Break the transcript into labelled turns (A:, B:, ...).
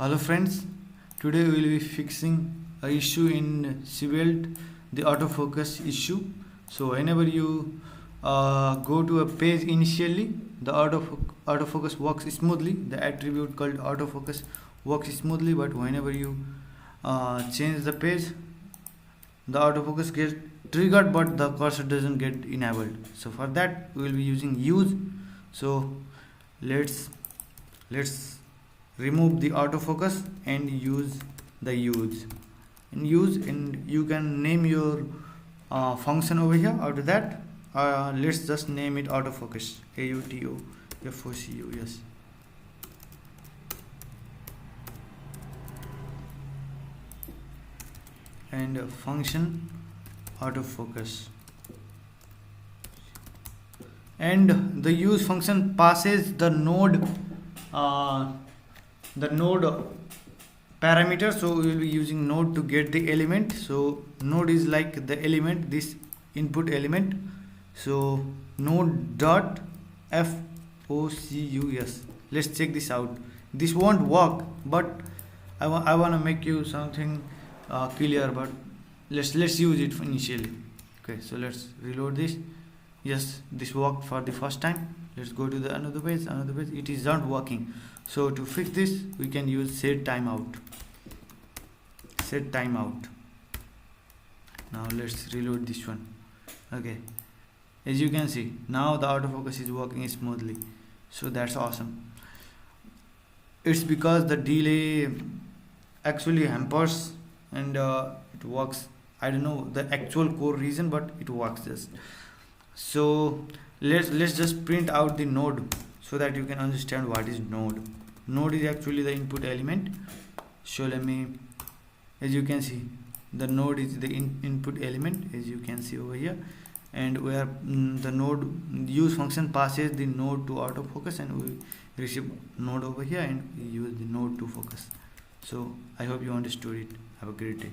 A: Hello friends, today we will be fixing a issue in Svelte, the autofocus issue. So whenever you go to a page initially, the autofocus works smoothly. The attribute called autofocus works smoothly, but whenever you change the page, the autofocus gets triggered, but the cursor doesn't get enabled. So for that, we will be using use. So let's remove the autofocus and use the use. And you can name your function over here. After that, let's just name it autofocus. AUTOFOCUS. And function autofocus. And the use function passes the node parameter. So we will be using node to get the element. So node is like the element, this input element. So node dot focus. Let's check this out. This won't work, but I want to make you something clear, but let's use it initially. Okay, so let's reload this. Yes, this worked for the first time. Let's go to the another page. It is not working. So to fix this, we can use set timeout. Now let's reload this one. Okay, as you can see, now the autofocus is working smoothly. So that's awesome. It's because the delay actually hampers and it works. I don't know the actual core reason, but it works just. So let's just print out the node so that you can understand what is node. Node is actually the input element. So as you can see, the node is the input element, as you can see over here, and where the node use function passes the node to autofocus, and we receive node over here and we use the node to focus. So I hope you understood it. Have a great day.